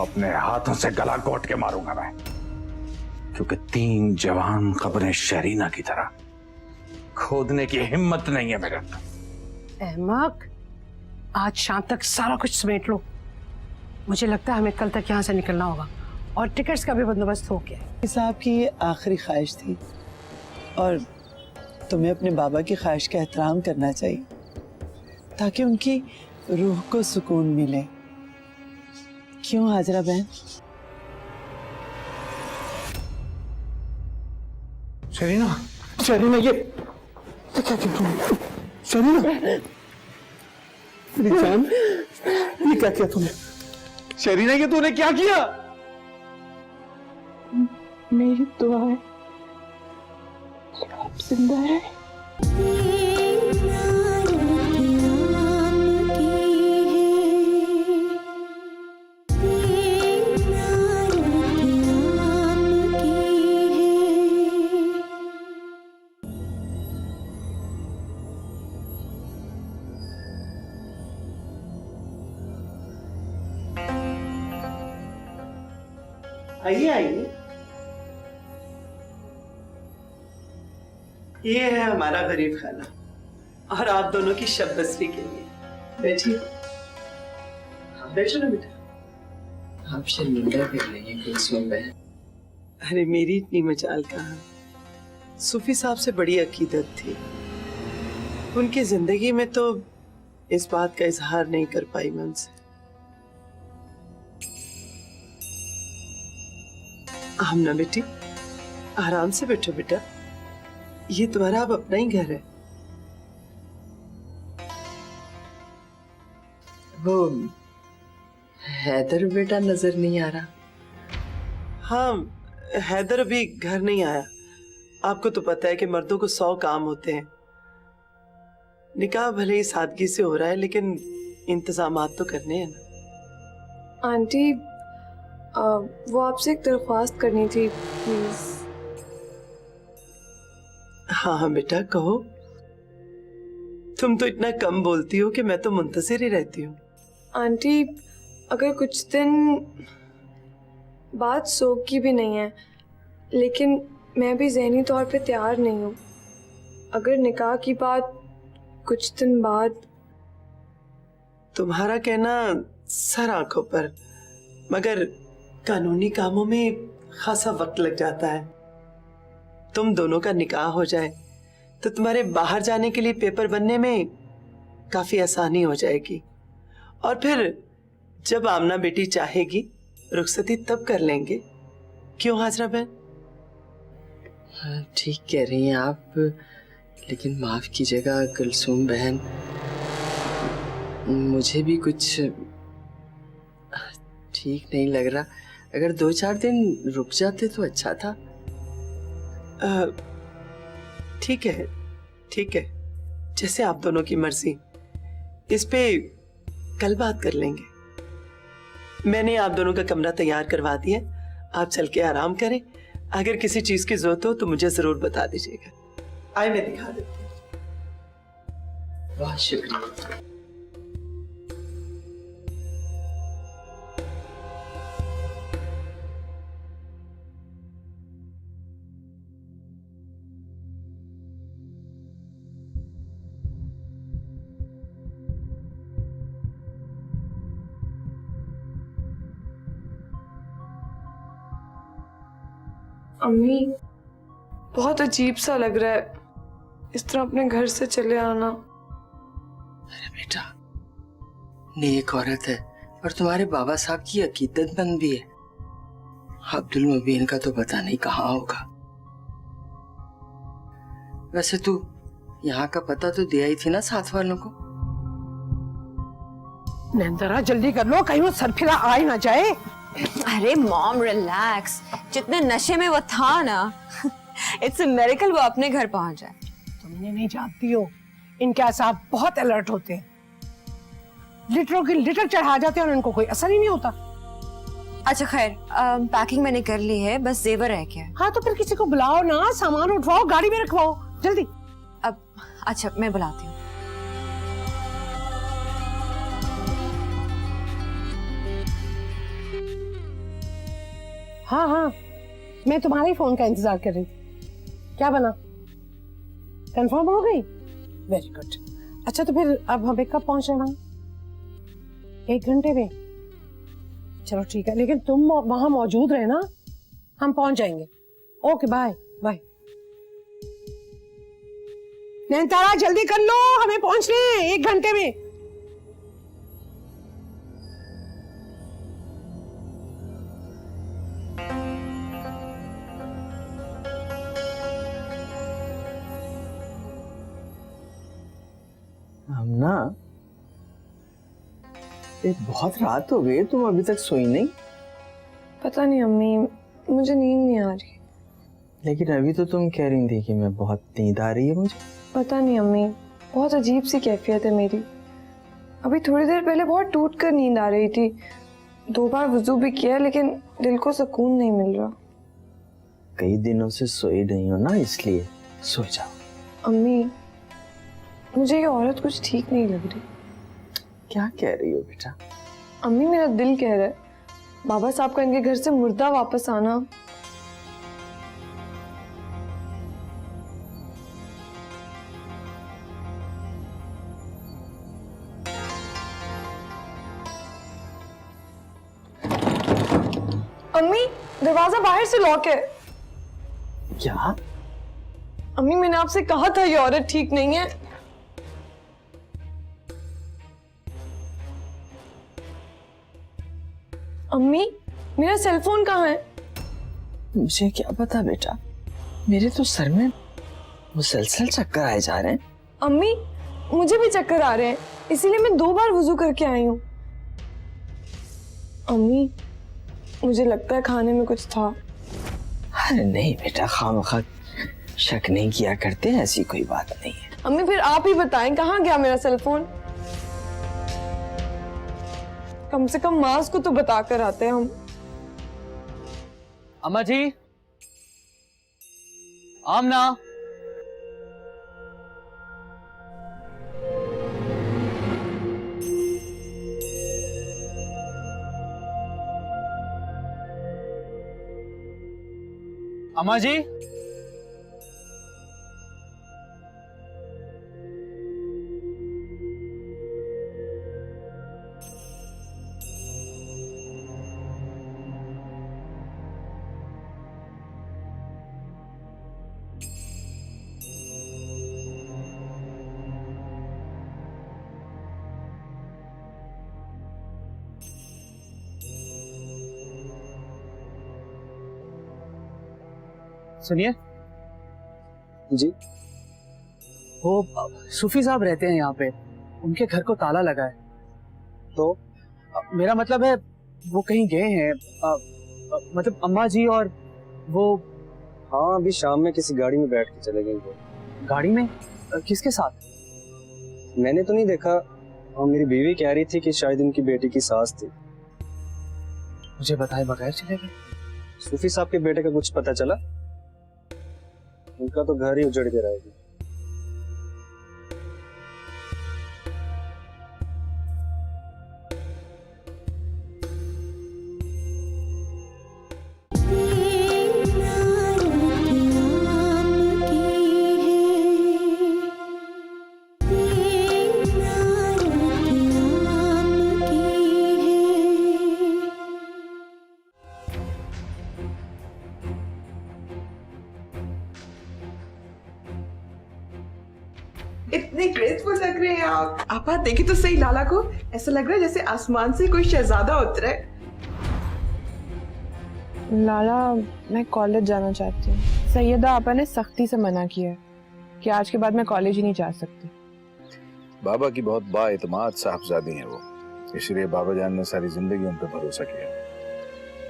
अपने हाथों से गला घोट के मारूंगा मैं, क्योंकि 3 जवान कब्रें शरीना की तरह खोदने की हिम्मत नहीं है मेरे अंदर। अहमक, आज शाम तक सारा कुछ समेट लो। मुझे लगता है हमें कल तक यहाँ से निकलना होगा और टिकट्स का भी बंदोबस्त हो गया। साहब की ये आखिरी ख्वाहिश थी और तुम्हें अपने बाबा की ख्वाहिश का एहतराम करना चाहिए ताकि उनकी रूह को सुकून मिले। क्यों हाजरा बहन? शरीना, शरीना ये क्या किया तुमने? शरीना, मेरी जान, ये क्या किया तूने? शरीना ये तूने क्या किया? मेरी दुआ है आप जिंदा है। आइए आइए, ये है हमारा गरीब खाना और आप दोनों की शब बसरी के लिए। बैठिए, बैठो ना बेटा। आप शर्मिंदा कर रही हैं कुलसुम बहन। अरे मेरी इतनी मजाल कहाँ, सूफी साहब से बड़ी अकीदत थी, उनकी जिंदगी में तो इस बात का इजहार नहीं कर पाई मैं उनसे। आमना बेटी, आराम से बैठो बेटा, ये तुम्हारा अब अपना ही घर है। वो हैदर बेटा नजर नहीं आ रहा। हाँ, हैदर अभी घर नहीं आया। आपको तो पता है कि मर्दों को 100 काम होते हैं। निकाह भले ही सादगी से हो रहा है लेकिन इंतजामात तो करने हैं ना। आंटी, वो आपसे एक दरख्वास्त करनी थी प्लीज। हाँ हाँ बेटा कहो, तुम तो इतना कम बोलती हो कि मैं तो मुंतज़िर ही रहती हूँ। आंटी, अगर कुछ दिन बात सोख की भी नहीं है लेकिन मैं भी ज़हनी तौर पे तैयार नहीं हूँ। अगर निकाह की बात कुछ दिन बाद। तुम्हारा कहना सर आंखों पर, मगर कानूनी कामों में खासा वक्त लग जाता है। तुम दोनों का निकाह हो जाए तो तुम्हारे बाहर जाने के लिए पेपर बनने में काफी आसानी हो जाएगी और फिर जब आमना बेटी चाहेगी रुखसती तब कर लेंगे। क्यों हाजरा बहन? हाँ, ठीक कह रही हैं आप, लेकिन माफ कीजिएगा कुलसुम बहन, मुझे भी कुछ ठीक नहीं लग रहा। अगर 2-4 दिन रुक जाते तो अच्छा था। ठीक है, ठीक है, जैसे आप दोनों की मर्जी। इस पे कल बात कर लेंगे। मैंने आप दोनों का कमरा तैयार करवा दिया, आप चल के आराम करें। अगर किसी चीज की जरूरत हो तो मुझे जरूर बता दीजिएगा। आए मैं दिखा देती हूँ। बहुत शुक्रिया। अम्मी, बहुत अजीब सा लग रहा है इस तरह अपने घर से चले आना। अरे बेटा, नेक औरत है और तुम्हारे बाबा साहब की अकीदतमंद भी है। अब्दुल मुबीन का तो पता नहीं कहाँ होगा। वैसे तू यहाँ का पता तो दिया ही थी ना साथ वालों को। नंदरा जल्दी कर लो, कहीं वो सरफिरा आ ही ना जाए। अरे मॉम रिलैक्स, जितने नशे में वो था ना, इट्स अ मिरेकल वो अपने घर पहुंच जाए। तुमने नहीं जानती हो, इनके साहब बहुत अलर्ट होते हैं। लीटरों की लीटर चढ़ा जाते हैं और उनको कोई असर ही नहीं होता। अच्छा खैर, पैकिंग मैंने कर ली है, बस जेवर रह गया है। हाँ तो फिर किसी को बुलाओ ना, सामान उठवाओ, गाड़ी में रखवाओ जल्दी। अब अच्छा मैं बुलाती हूँ। हाँ हाँ, मैं तुम्हारे फोन का इंतजार कर रही थी। क्या बना, कंफर्म हो गई? Very good. अच्छा तो फिर अब हमें कब पहुंचना? 1 घंटे में? चलो ठीक है, लेकिन तुम वहां मौजूद रहे ना, हम पहुंच जाएंगे। Okay bye bye. नैनतारा जल्दी कर लो, हमें पहुंचने हैं 1 घंटे में। ना बहुत रात हो गई, तुम अभी तक सोई नहीं? पता नहीं अम्मी, मुझे नींद नहीं आ रही। लेकिन अभी तो तुम कह रही थी कि मैं बहुत नींद आ रही है मुझे। पता नहीं अम्मी, बहुत अजीब सी कैफियत है मेरी। अभी थोड़ी देर पहले बहुत टूट कर नींद आ रही थी। 2 बार वुजू भी किया लेकिन दिल को सुकून नहीं मिल रहा। कई दिनों से सोई नहीं हो ना, इसलिए सो जाओ। अम्मी, मुझे ये औरत कुछ ठीक नहीं लग रही। क्या कह रही हो बेटा? अम्मी, मेरा दिल कह रहा है बाबा साहब का इनके घर से मुर्दा वापस आना। अम्मी, दरवाजा बाहर से लॉक है। क्या? अम्मी, मैंने आपसे कहा था ये औरत ठीक नहीं है। अम्मी, मेरा सेलफोन कहाँ है? मुझे क्या पता बेटा, मेरे तो सर में मुसलसल चक्कर आए जा रहे हैं। अम्मी, मुझे भी चक्कर आ रहे हैं, इसीलिए मैं 2 बार वुजू करके आई हूँ। अम्मी, मुझे लगता है खाने में कुछ था। अरे नहीं बेटा, खामखा शक नहीं किया करते, ऐसी कोई बात नहीं है। अम्मी, फिर आप ही बताएं कहाँ गया मेरा सेलफोन? कम से कम मास को तो बता कर आते हम। अम्मा जी, आमना। अम्मा जी, सुनिए जी। वो सूफी साहब रहते हैं यहाँ पे, उनके घर को ताला लगा है। तो मेरा मतलब है वो कहीं गए हैं, मतलब अम्मा जी और वो। हाँ, अभी शाम में किसी गाड़ी में बैठ के चले गए वो। गाड़ी में? किसके साथ? मैंने तो नहीं देखा, और मेरी बीवी कह रही थी कि शायद उनकी बेटी की सास थी। मुझे बताए बगैर चले गए? सूफी साहब के बेटे का कुछ पता चला? उनका तो घर ही उजड़ के रहेगा। इतने ग्रेसफुल लग रहे हैं आप देखिए तो सही लाला को, ऐसा लग रहा है जैसे आसमान से कोई शहजादा उतरा है। लाला, मैं कॉलेज जाना चाहती हूँ। सैयदा आपा ने सख्ती से मना किया है कि आज के बाद मैं कॉलेज ही नहीं जा सकती। बाबा की बहुत बाएतमाद साहबजादी हैं वो, इसलिए बाबा जान ने सारी जिंदगी उन पर भरोसा किया।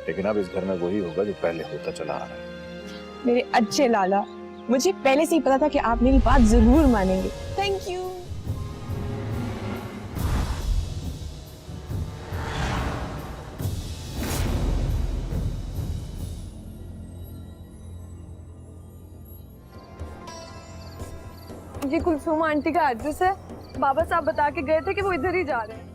लेकिन अब इस घर में वही होगा जो पहले होता चला आ रहा है। मेरे अच्छे लाला, मुझे पहले से ही पता था कि आप मेरी बात जरूर मानेंगे। Thank you. ये कुलसुम आंटी का एड्रेस है। बाबा साहब बता के गए थे कि वो इधर ही जा रहे हैं।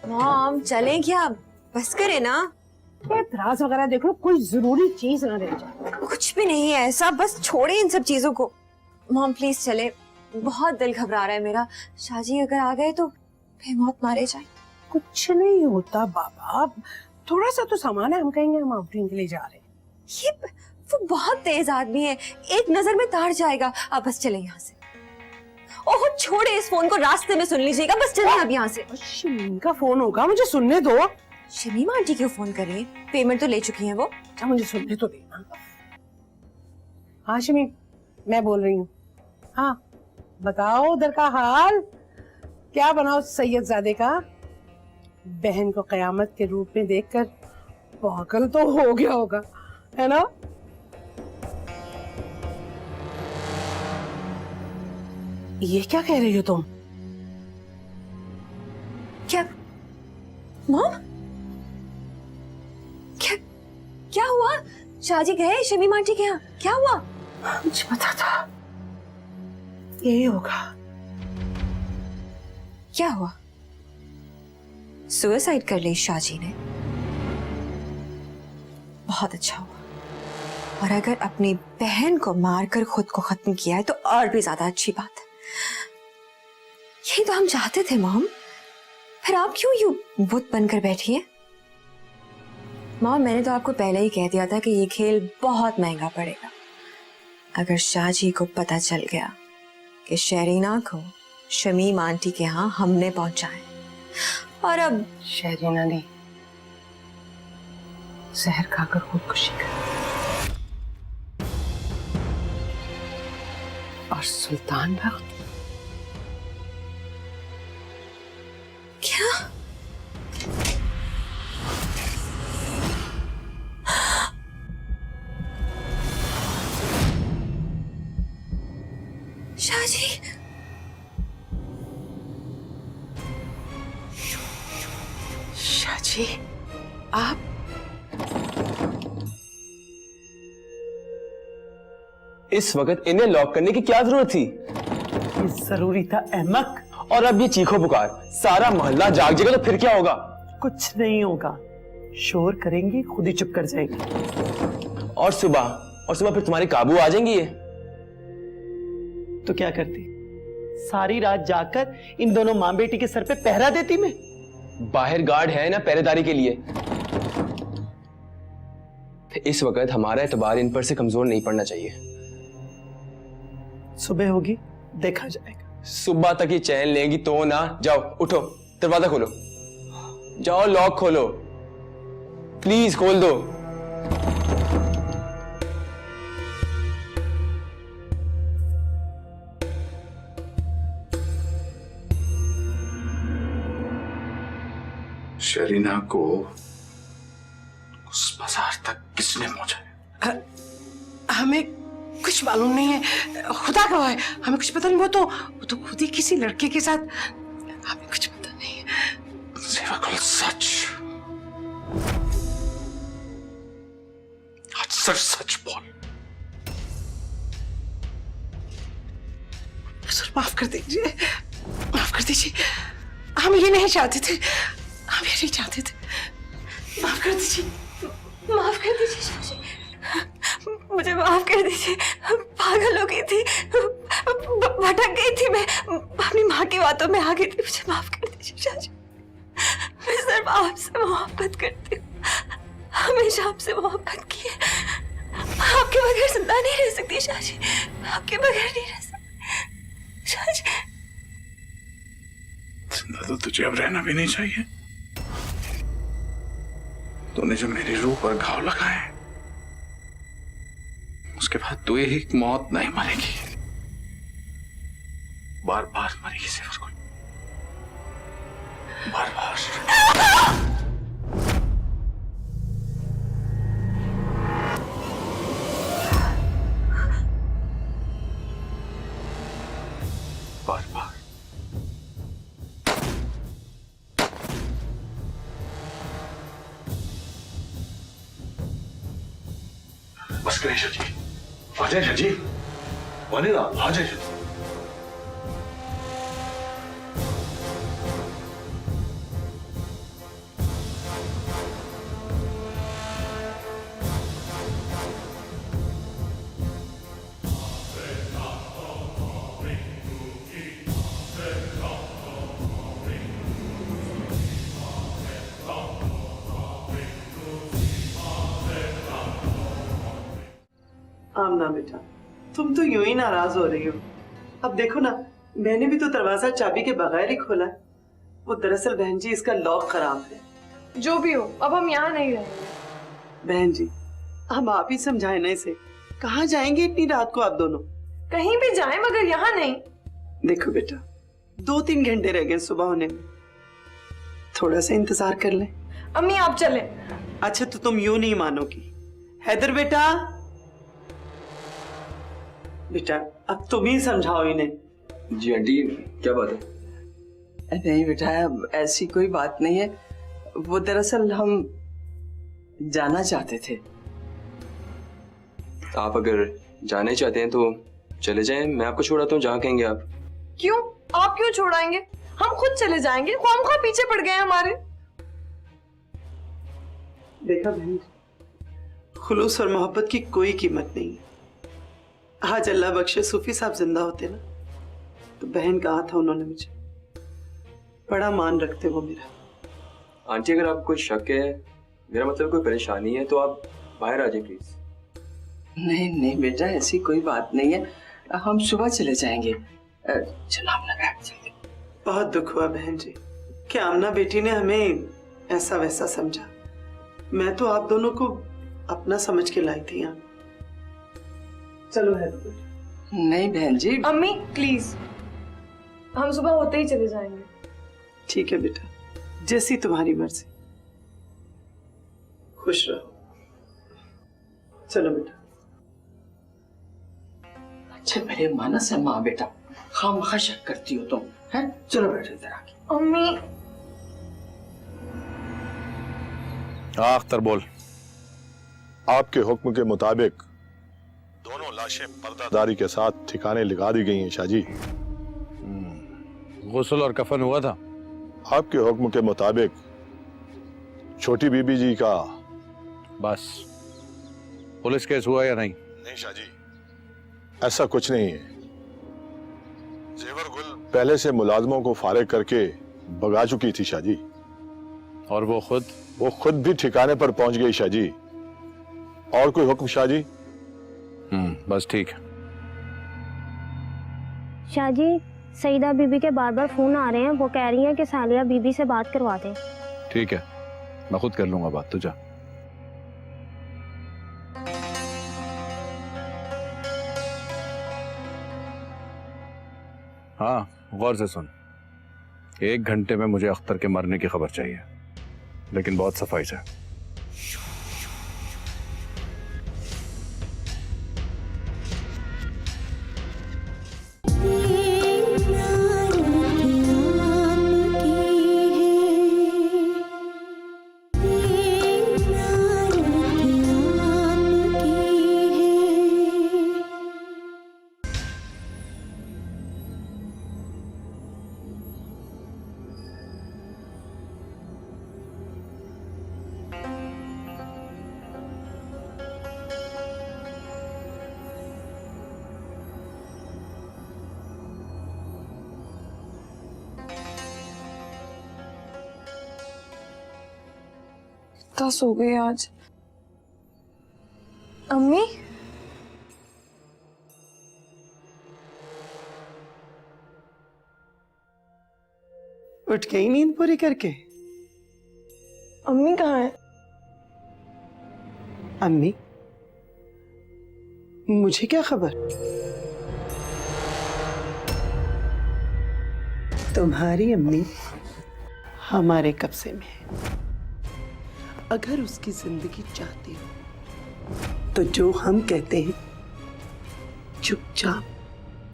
मॉम चलें क्या? बस करे ना। ये दराज वगैरह देख लो, कोई जरूरी चीज ना रह जाए। कुछ भी नहीं है ऐसा, बस छोड़े इन सब चीजों को। मॉम प्लीज चले, बहुत दिल घबरा रहा है मेरा। शाहजी अगर आ गए तो फिर मौत मारे जाए। कुछ नहीं होता बाबा, थोड़ा सा तो सामान है, हम कहेंगे हम आउटिंग के लिए जा रहे हैं। ये वो बहुत तेज आदमी है, एक नजर में ताड़ जाएगा। अब बस चले यहाँ से। ओह छोड़े इस फोन को, रास्ते में सुन लीजिएगा। बस चले अब यहाँ से। शमीम का फोन होगा, मुझे सुनने दो। शमीम आंटी क्यों फोन कर रही है? पेमेंट तो ले चुकी हैं वो। अच्छा मुझे सुनने तो देना। हाँ शमीम, मैं बोल रही हूँ। हाँ बताओ उधर का हाल क्या बनाओ सैयदजादे का? बहन को कयामत के रूप में देखकर पागल तो हो गया होगा, है ना? ये क्या कह रही हो तुम? क्या मॉम? क्या हुआ? शाहजी गए शमीम आंटी के यहाँ, क्या हुआ? मुझे पता था यही होगा। क्या हुआ? सुसाइड कर ली शाहजी ने? बहुत अच्छा हुआ। और अगर अपनी बहन को मारकर खुद को खत्म किया है तो और भी ज्यादा अच्छी बात है। यही तो हम चाहते थे मॉम। फिर आप क्यों यूं बुत बनकर बैठी हैं? मॉम मैंने तो आपको पहले ही कह दिया था कि ये खेल बहुत महंगा पड़ेगा। अगर शाहजी को पता चल गया कि शरीना को शमीम आंटी के यहाँ हमने पहुंचाए, और अब शरीना ने जहर खाकर खुदकुशी कर, और सुल्तान बख्त क्या? शाहजी शाहजी आप इस वक्त इन्हें लॉक करने की क्या जरूरत थी? ये जरूरी था अहमक। और अब ये चीखो पुकार, सारा मोहल्ला जाग जाएगा तो फिर क्या होगा? कुछ नहीं होगा, शोर करेंगी खुद ही चुप कर जाएगी। और सुबह फिर तुम्हारे काबू आ जाएंगी ये। तो क्या करती? सारी रात जाकर इन दोनों मां बेटी के सर पे पहरा देती मैं। बाहर गार्ड है ना पहरेदारी के लिए। इस वक्त हमारा एतबार इन पर से कमजोर नहीं पड़ना चाहिए। सुबह होगी देखा जाएगा। सुबह तक ही चैन लेंगी तो ना। जाओ उठो, दरवाजा खोलो, जाओ लॉक खोलो, प्लीज खोल दो। शरीना को उस बाजार तक किसने पहुंचाया? हमें कुछ मालूम नहीं है, खुदा गवाह है, हमें कुछ पता नहीं। वो तो खुद ही किसी लड़के के साथ, हमें कुछ पता नहीं है। सेवाकुल सच, आज सच सच बोल। सर माफ कर दीजिए, माफ कर दीजिए, हम ये नहीं चाहते थे, हम ये नहीं चाहते थे। माफ कर दीजिए, माफ कर दीजिए शाहजी, मुझे माफ कर दीजिए। पागल हो गई थी, भटक गई थी मैं, अपनी माँ की बातों में आ गई थी। मुझे माफ कर दीजिए शाहजी। मैं सिर्फ आपसे मोहब्बत करती हूँ, हमेशा आपसे मोहब्बत की है। आपके बगैर जिंदा नहीं रह सकती शाहजी, आपके बगैर नहीं रह सकती शाहजी। जिंदा तो तुझे अब रहना भी नहीं चाहिए। तूने जो मेरी रूह पर घाव लगाए, उसके बाद तू एक मौत नहीं मरेगी, बार बार मरेगी सेवाकुल, बार बार। बार बार। बस करें शाहजी, आ जाए शाहजी, बने ना, आ जाए शाहजी। आमना बेटा, तुम तो यूं ही नाराज हो रही हो। अब देखो ना, मैंने भी तो दरवाजा चाबी के बगैर ही खोला है। वो दरअसल बहन जी इसका लॉक खराब है। जो भी हो, अब हम यहाँ नहीं रहेंगे। बहन जी, हम आप ही समझाए ना इसे। कहाँ जाएंगे इतनी रात को आप दोनों? कहीं भी जाएं मगर यहाँ नहीं। देखो बेटा, 2-3 घंटे रह गए सुबह होने में, थोड़ा सा इंतजार कर ले। अम्मी आप चले। अच्छा तो तुम यूं नहीं मानोगी। हैदर बेटा, बेटा अब तुम ही समझाओ इन्हें। जी आंटी, क्या बात है? नहीं बेटा, ऐसी कोई बात नहीं है। वो दरअसल हम जाना चाहते थे। आप अगर जाने चाहते हैं तो चले जाएं, मैं आपको छोड़ाता हूँ जहाँ कहेंगे आप। क्यों? आप क्यों छोड़ाएंगे? हम खुद चले जाएंगे। खामखा पीछे पड़ गए हमारे। देखा बहन, खुलूस और मोहब्बत की कोई कीमत नहीं है। आज अल्लाह बख्शे सूफी साहब जिंदा होते ना, तो बहन कहा था उन्होंने मुझे, बड़ा मान रखते वो मेरा। आंटी अगर आपको कोई शक है, मेरा मतलब कोई परेशानी है, तो आप बाहर आ जाए प्लीज। नहीं नहीं बेटा, ऐसी कोई बात नहीं है। हम सुबह चले जाएंगे। चलो हम बैठ जाएंगे। बहुत दुख हुआ बहन जी कि आमना बेटी ने हमें ऐसा वैसा समझा। मैं तो आप दोनों को अपना समझ के लाई थी यहाँ। चलो है तो नहीं बहन जी। अम्मी प्लीज, हम सुबह होते ही चले जाएंगे। ठीक है बेटा, जैसी तुम्हारी मर्जी। खुश रहो। चलो बेटा। अच्छा मेरे मानस है माँ बेटा, खामखा शक करती हो तुम, हैं? चलो बैठो इधर आके। अम्मी। हाँ अख्तर बोल। आपके हुक्म के मुताबिक दोनों लाशें पर्दादारी के साथ ठिकाने लगा दी गई हैं शाहजी। गुस्ल और कफन हुआ था? आपके हुक्म के मुताबिक छोटी बीबी जी का बस। पुलिस केस हुआ या नहीं? नहीं शाहजी, ऐसा कुछ नहीं है। जेवर गुल पहले से मुलाजमों को फारिग करके भगा चुकी थी शाहजी। और वो खुद भी ठिकाने पर पहुंच गई शाहजी। और कोई हुक्म शाहजी? बस ठीक है। शाहजी, सईदा बीबी के बार बार फोन आ रहे हैं। वो कह रही हैं कि सालिया बीबी से बात करवा दें। ठीक है, मैं खुद कर लूंगा बात, तू जा। हाँ गौर से सुन, 1 घंटे में मुझे अख्तर के मरने की खबर चाहिए, लेकिन बहुत सफाई से। दस हो गई आज। अम्मी उठ गई नींद पूरी करके? अम्मी कहाँ है? अम्मी? मुझे क्या खबर? तुम्हारी अम्मी हमारे कब्जे में है। अगर उसकी जिंदगी चाहती हो तो जो हम कहते हैं चुपचाप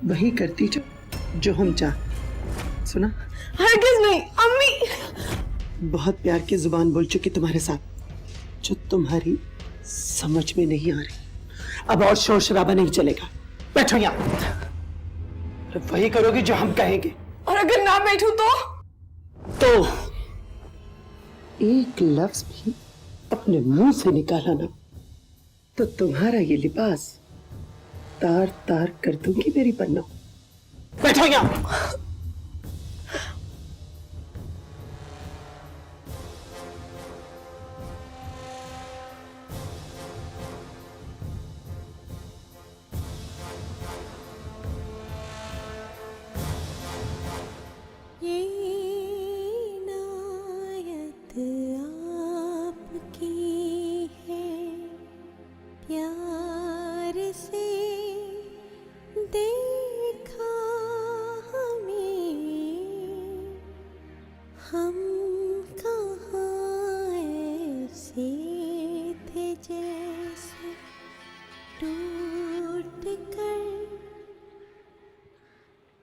वही करती जो हम चाहते। सुना? हरगिज नहीं अम्मी। बहुत प्यार की जुबान बोल चुकी तुम्हारे साथ, जो तुम्हारी समझ में नहीं आ रही। अब और शोर शराबा नहीं चलेगा। बैठो यहाँ। वही करोगे जो हम कहेंगे। और अगर ना बैठूं तो एक लफ्ज भी अपने मुंह से निकाला ना तो तुम्हारा ये लिबास तार तार कर दूंगी मेरी पन्ना। बैठो यहाँ।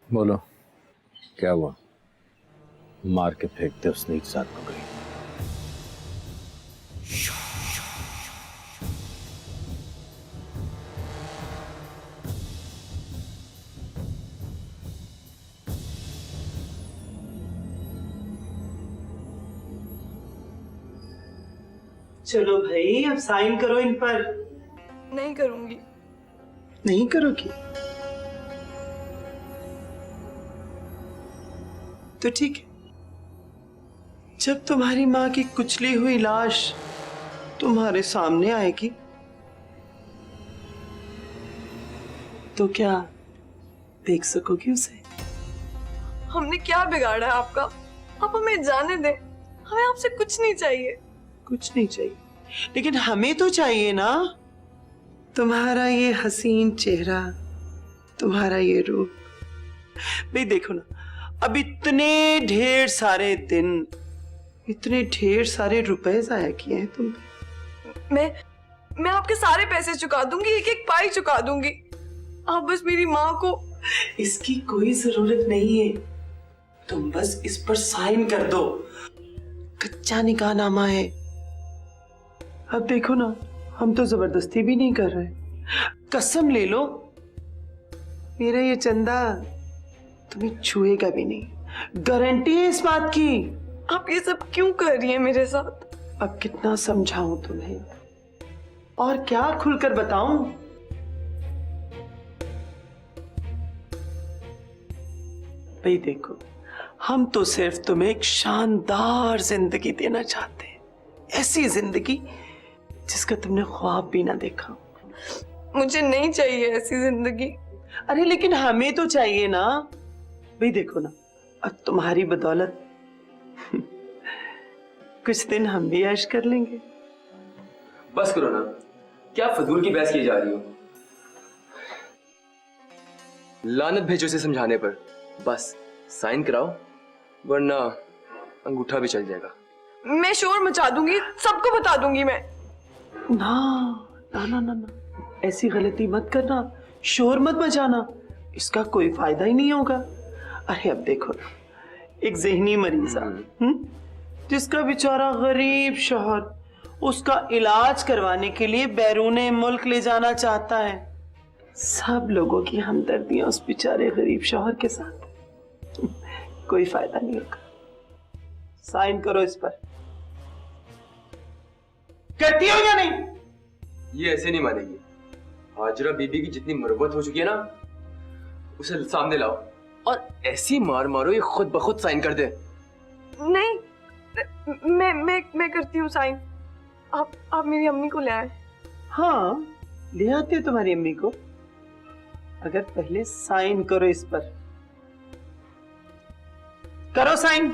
बोलो क्या हुआ? मार के फेंकते उसने एक साथ को गई। चलो भाई अब साइन करो इन पर। नहीं करूंगी। नहीं करोगी तो ठीक है। जब तुम्हारी माँ की कुचली हुई लाश तुम्हारे सामने आएगी तो क्या देख सकोगी उसे? हमने क्या बिगाड़ा है आपका? आप हमें जाने दें, हमें आपसे कुछ नहीं चाहिए। कुछ नहीं चाहिए लेकिन हमें तो चाहिए ना। तुम्हारा ये हसीन चेहरा, तुम्हारा ये रूप। भाई देखो ना, अब इतने ढेर सारे दिन, इतने ढेर सारे रुपए जाया किए हैं तुम पे। मैं आपके सारे पैसे चुका दूंगी, एक एक पाई चुका दूंगी। आप बस मेरी माँ को। इसकी कोई जरूरत नहीं है, तुम बस इस पर साइन कर दो। कच्चा निकाहनामा है। अब देखो ना, हम तो जबरदस्ती भी नहीं कर रहे। कसम ले लो मेरा ये चंदा तुम्हें छुएगा भी नहीं, गारंटी है इस बात की। आप ये सब क्यों कर रही हैं मेरे साथ? अब कितना समझाऊं तुम्हें और क्या खुलकर बताऊं? भाई देखो, हम तो सिर्फ तुम्हें एक शानदार जिंदगी देना चाहते हैं, ऐसी जिंदगी जिसका तुमने ख्वाब भी ना देखा। मुझे नहीं चाहिए ऐसी जिंदगी। अरे लेकिन हमें तो चाहिए ना। भाई देखो ना, अब तुम्हारी बदौलत कुछ दिन हम भी ऐश कर लेंगे। बस करो ना, क्या फजूल की बहस की जा रही हो? लानत भेजो इसे समझाने पर। बस साइन कराओ वरना अंगूठा भी चल जाएगा। मैं शोर मचा दूंगी, सबको बता दूंगी मैं। ना ना ना ना ना, ऐसी गलती मत करना, शोर मत मचाना, इसका कोई फायदा ही नहीं होगा। अरे अब देखो ना, एक ज़हनी मरीजा जिसका बेचारा गरीब शौहर उसका इलाज करवाने के लिए बैरूने मुल्क ले जाना चाहता है। सब लोगों की हमदर्दियां उस बेचारे गरीब शौहर के साथ। कोई फायदा नहीं होगा। साइन करो इस पर। करती हो या नहीं? ये ऐसे नहीं मानेगी। हाजरा बीबी की जितनी मरम्मत हो चुकी है ना, उसे सामने लाओ और ऐसी मार मारो ये खुद ब खुद साइन कर दे। नहीं, मैं करती हूँ साइन। आप मेरी अम्मी को ले आए। हाँ, ले आते हो तुम्हारी अम्मी को, अगर पहले साइन करो इस पर। करो साइन।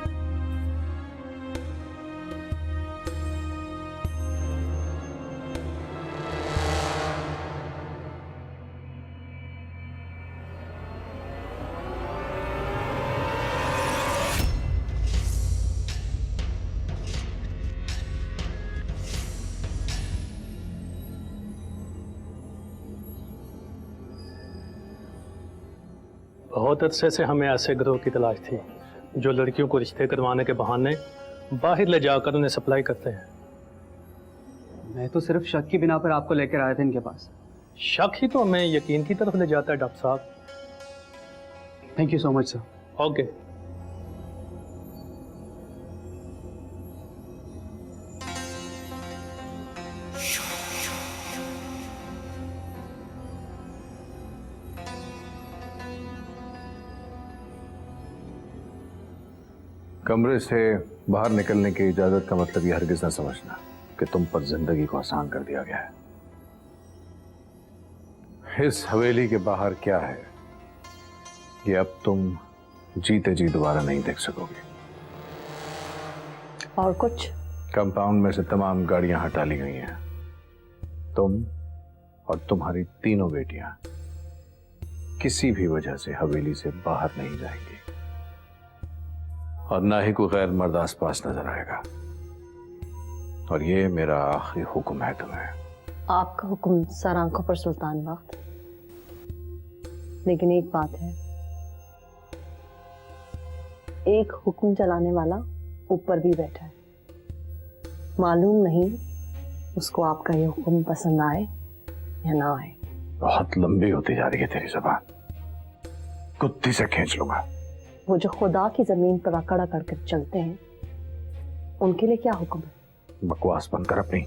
बहुत अरसे से हमें ऐसे गिरोह की तलाश थी जो लड़कियों को रिश्ते करवाने के बहाने बाहर ले जाकर उन्हें सप्लाई करते हैं। मैं तो सिर्फ शक की बिना पर आपको लेकर आया था इनके पास। शक ही तो हमें यकीन की तरफ ले जाता है डॉक्टर साहब। Thank you so much sir. Okay. कमरे से बाहर निकलने की इजाजत का मतलब ये हरगिज न समझना कि तुम पर जिंदगी को आसान कर दिया गया है। इस हवेली के बाहर क्या है ये अब तुम जीते जी दोबारा नहीं देख सकोगे। और कुछ? कंपाउंड में से तमाम गाड़ियां हटा ली गई हैं। तुम और तुम्हारी तीनों बेटियां किसी भी वजह से हवेली से बाहर नहीं जाएंगी और ना ही कोई गैर मर्द आस पास नजर आएगा। और ये मेरा आखिरी हुक्म है तुम्हें। आपका हुक्म सर आंखों पर सुल्तान वक्त, लेकिन एक बात है, एक हुक्म चलाने वाला ऊपर भी बैठा है। मालूम नहीं उसको आपका ये हुक्म पसंद आए या ना आए। बहुत लंबी होती जा रही है तेरी जबान, कुत्ती से खींच लूंगा। वो जो खुदा की जमीन पर अकड़ अकड़ कर चलते हैं, उनके लिए क्या हुक्म है? बकवास बंद कर अपनी।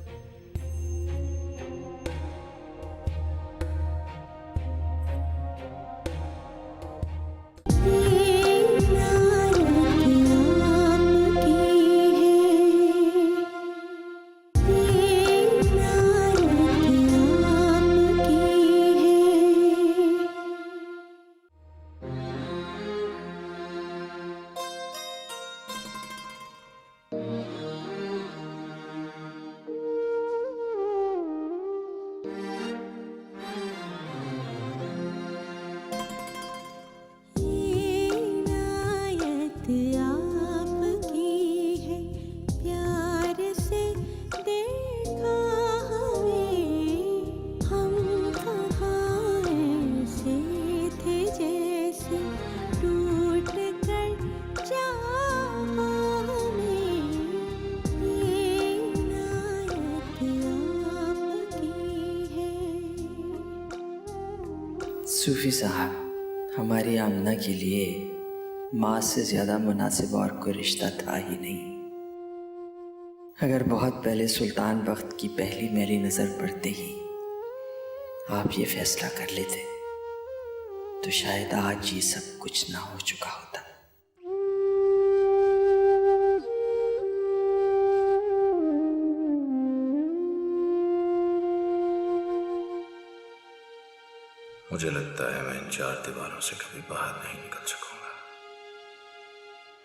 सूफी साहब, हमारी आमना के लिए माँ से ज़्यादा मुनासिब और कोई रिश्ता था ही नहीं। अगर बहुत पहले सुल्तान वक्त की पहली मेरी नज़र पड़ते ही आप ये फैसला कर लेते तो शायद आज ये सब कुछ ना हो चुका होता। मुझे लगता है मैं इन 4 दीवारों से कभी बाहर नहीं निकल सकूंगा।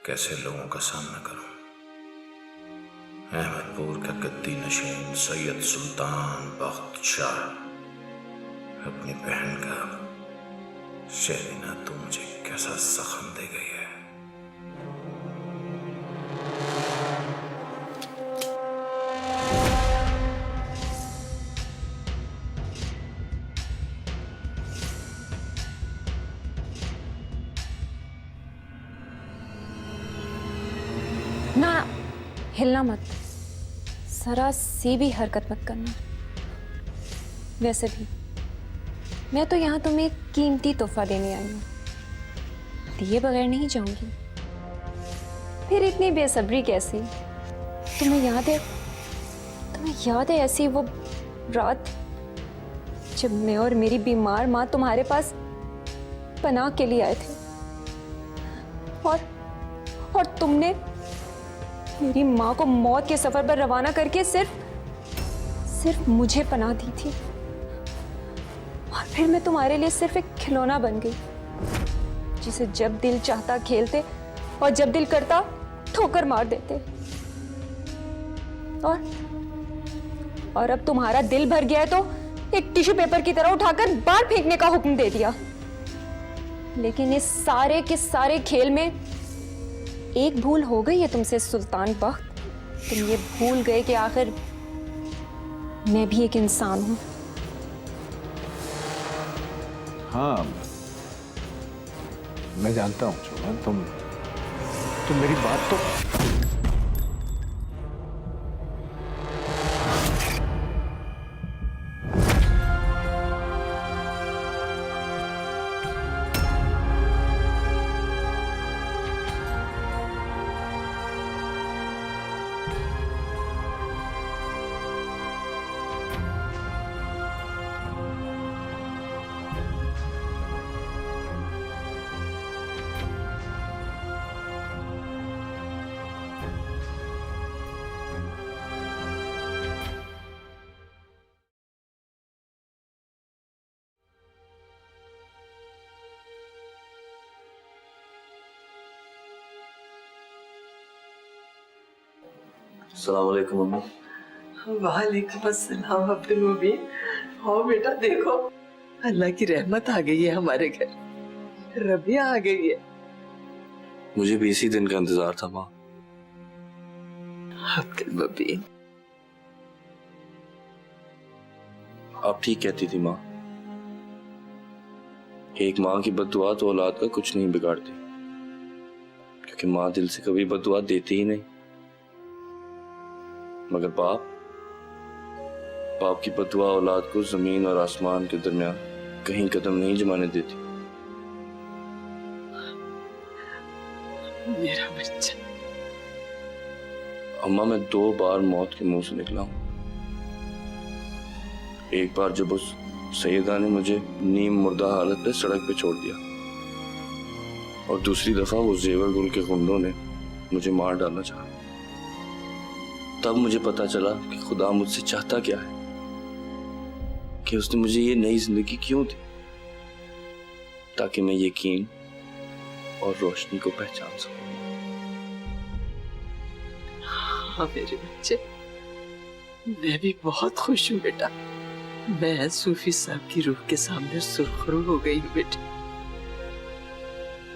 कैसे लोगों का सामना करूं? अहमदपुर का गद्दी नशीन सैयद सुल्तान बख्त शाह अपनी बहन का शहरीना तू मुझे कैसा जख्म दे गई है। ना, हिलना मत, जरा सी भी हरकत मत करना। वैसे भी मैं तो यहाँ तुम्हें एक कीमती तोहफा देने आई हूँ, दिए बगैर नहीं जाऊंगी। फिर इतनी बेसब्री कैसी? तुम्हें याद है ऐसी वो रात जब मैं और मेरी बीमार माँ तुम्हारे पास पनाह के लिए आए थे और तुमने मेरी माँ को मौत के सफर पर रवाना करके सिर्फ मुझे पनाह दी थी। और फिर मैं तुम्हारे लिए सिर्फ एक खिलौना बन गई, जिसे जब दिल चाहता खेलते और जब दिल करता ठोकर मार देते। और अब तुम्हारा दिल भर गया है तो एक टिश्यू पेपर की तरह उठाकर बाहर फेंकने का हुक्म दे दिया। लेकिन इस सारे के सारे खेल में एक भूल हो गई है तुमसे सुल्तान बख्त। तुम ये भूल गए कि आखिर मैं भी एक इंसान हूं। हाँ, मैं जानता हूँ चुमन, तुम मेरी बात तो अस्सलाम वालेकुम मम्मी। वालेकुम अस्सलाम अब्दुल मुबीन। हाँ बेटा, देखो अल्लाह की रहमत आ गई है हमारे घर, रबिया आ गई है। मुझे भी इसी दिन का इंतजार था माँ। अब्दुल मुबीन, आप ठीक कहती थी माँ। एक माँ की बद्दुआ तो औलाद का कुछ नहीं बिगाड़ती, क्योंकि माँ दिल से कभी बद्दुआ देती ही नहीं। मगर बाप की बद्दुआ औलाद को जमीन और आसमान के दरमियान कहीं कदम नहीं जमाने देती। मेरा बच्चा। अम्मा, मैं 2 बार मौत के मुंह से निकला हूं। एक बार जब उस सैयदा ने मुझे नीम मुर्दा हालत में सड़क पे छोड़ दिया, और दूसरी दफा वो जेवर गुल के गुंडों ने मुझे मार डालना चाहा। तब मुझे पता चला कि खुदा मुझसे चाहता क्या है, कि उसने मुझे ये नई जिंदगी क्यों दी, ताकि मैं यकीन और रोशनी को पहचान सकूं। हाँ मेरे बच्चे, मैं भी बहुत खुश हूँ बेटा। मैं सूफी साहब की रूह के सामने सुरखरू हो गई हूँ बेटा।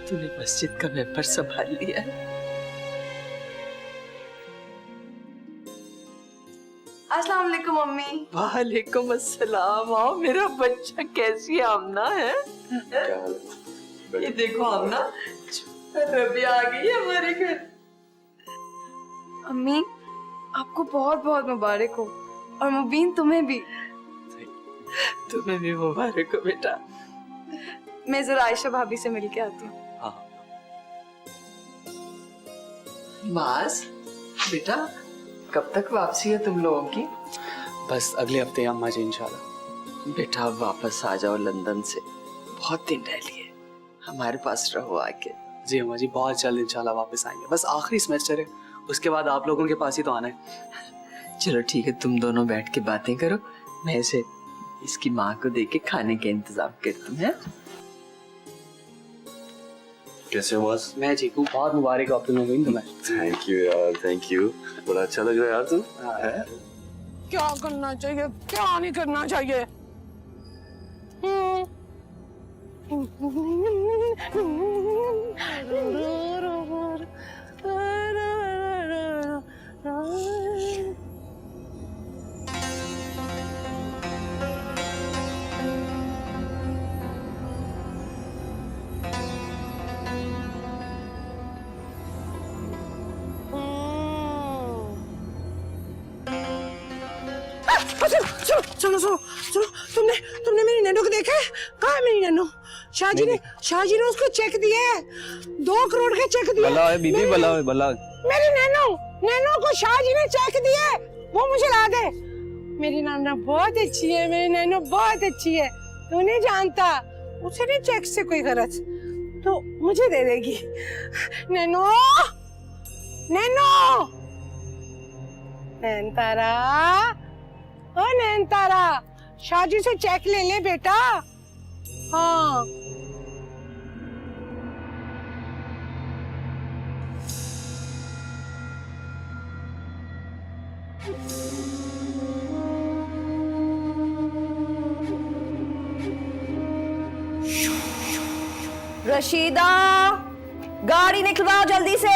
तूने मस्जिद का मेंबर संभाल लिया है। अस्सलाम वालेकुम मम्मी। वालेकुम अस्सलाम। आओ मेरा बच्चा, कैसी आमना है? ये देखो आमना, रबी आ गई है हमारे घर। अम्मी आपको बहुत बहुत मुबारक हो, और मुबीन तुम्हें भी। तुम्हें भी मुबारक हो बेटा। मैं जरा आयशा भाभी से मिल के आती हूँ। मास बेटा, कब तक वापसी है तुम लोगों की? बस अगले हफ्ते अम्मा जी इंशाल्लाह। बेटा अब वापस आ जाओ लंदन से, बहुत दिन रह लिए, हमारे पास रहो आके। जी अम्मा जी, बहुत जल्द इंशाल्लाह वापस आएंगे। बस आखिरी सेमेस्टर है, उसके बाद आप लोगों के पास ही तो आना है। चलो ठीक है, तुम दोनों बैठ के बातें करो, मैं इसे इसकी माँ को देके खाने के इंतजाम करती हूँ। कैसे हो बस? मैं ठीक हूँ, बहुत मुबारक हो तुम्हें। तुम्हें थैंक यू यार, थैंक यू। बड़ा अच्छा लग रहा है यार तुम। क्या करना चाहिए, क्या नहीं करना चाहिए? सुनो सुनो सुनो, तुमने मेरी नैनो को देखा है? कहाँ है मेरी नैनो? शाहजी ने उसको चेक दिया है, 2 करोड़ का चेक दिया। बला है बीबी, बला है, बला। मेरी नैनो को शाहजी ने चेक दिया है, वो मुझे ला दे। मेरी नैनो बहुत अच्छी है, मेरी नैनो बहुत अच्छी है। तू नहीं जानता, उसे नहीं चेक से कोई गरज, तो मुझे दे देगी। नैनो नैनतारा, ओ नैनतारा, शाहजी से चेक ले ले बेटा। हाँ रशीदा, गाड़ी निकलवाओ जल्दी से।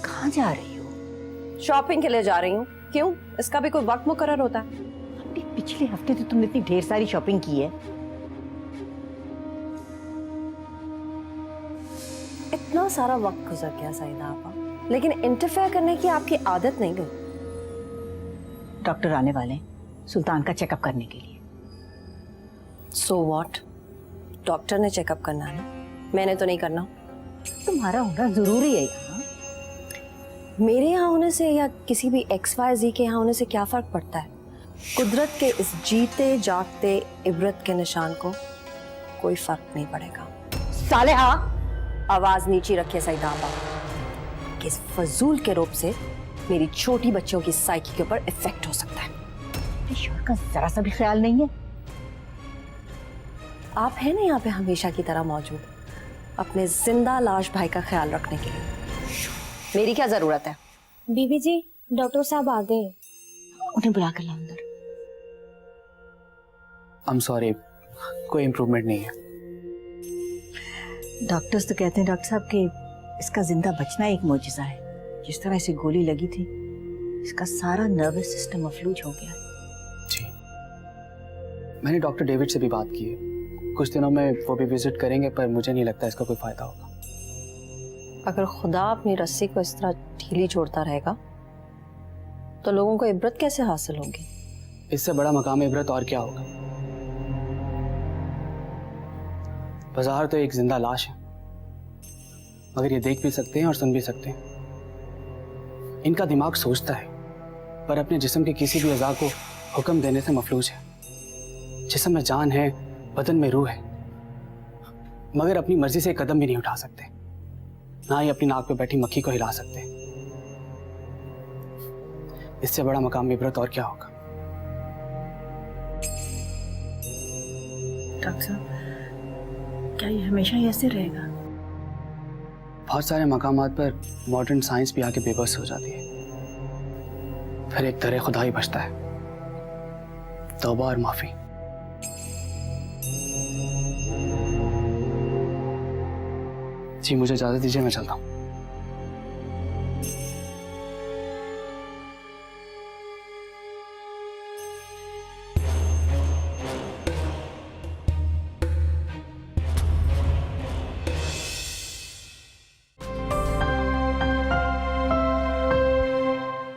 कहाँ जा रही हो? शॉपिंग के लिए जा रही हूँ। क्यों, इसका भी कोई वक्त मुकर्रर होता है? पिछले हफ्ते तो तुमने इतनी ढेर सारी शॉपिंग की है। इतना सारा वक्त गुजर गया सईदा आपा, लेकिन इंटरफेयर करने की आपकी आदत नहीं गई। डॉक्टर आने वाले हैं सुल्तान का चेकअप करने के लिए। So what? डॉक्टर ने चेकअप करना है ना, मैंने तो नहीं करना। तुम्हारा होना जरूरी है यहाँ। मेरे यहाँ होने से या किसी भी XYZ के यहाँ होने से क्या फर्क पड़ता है? कुदरत के इस जीते जागते इबरत के निशान को कोई फर्क नहीं पड़ेगा। सालेहा, आवाज नीचे रखिए सईदा आपा, कि इस फजूल के रूप से मेरी छोटी बच्चों की साइकी के ऊपर इफेक्ट हो सकता है। ईश्वर का जरा सा भी ख्याल नहीं है। आप हैं ना यहाँ पे हमेशा की तरह मौजूद, अपने जिंदा लाश भाई का ख्याल रखने के लिए। मेरी क्या जरूरत है? बीबी जी, डॉक्टर साहब आ गए, उन्हें बुला कर लाओ अंदर। आई एम सॉरी, कोई इम्प्रूवमेंट नहीं है। डॉक्टर्स तो कहते हैं डॉक्टर साहब कि इसका जिंदा बचना एक मौजिज़ा है। जिस तरह इसे गोली लगी थी, इसका सारा नर्वस सिस्टम मफलूज हो गया है। जी, मैंने डॉक्टर डेविड से भी बात की है, कुछ दिनों में वो भी विजिट करेंगे, पर मुझे नहीं लगता इसका कोई फायदा होगा। अगर खुदा अपनी रस्सी को इस तरह ढीली छोड़ता रहेगा तो लोगों को इबरत कैसे हासिल होगी? इससे बड़ा मकाम इबरत और क्या होगा? बाजार तो एक जिंदा लाश है, मगर ये देख भी सकते हैं और सुन भी सकते हैं। इनका दिमाग सोचता है, पर अपने जिस्म के किसी भी अज़ा को हुक्म देने से मफलूज है। जिस्म में जान है, बदन में रूह है, मगर अपनी मर्जी से एक कदम भी नहीं उठा सकते, ना ही अपनी नाक पे बैठी मक्खी को हिला सकते। इससे बड़ा मकाम इबरत और क्या होगा? डॉक्टर साहब, क्या ये हमेशा ही ऐसे रहेगा? बहुत सारे मकामात पर मॉडर्न साइंस भी आके बेबस हो जाती है, फिर एक दर खुदा ही बचता है, तौबा और माफी। जी मुझे इजाजत दीजिए, मैं चलता हूँ।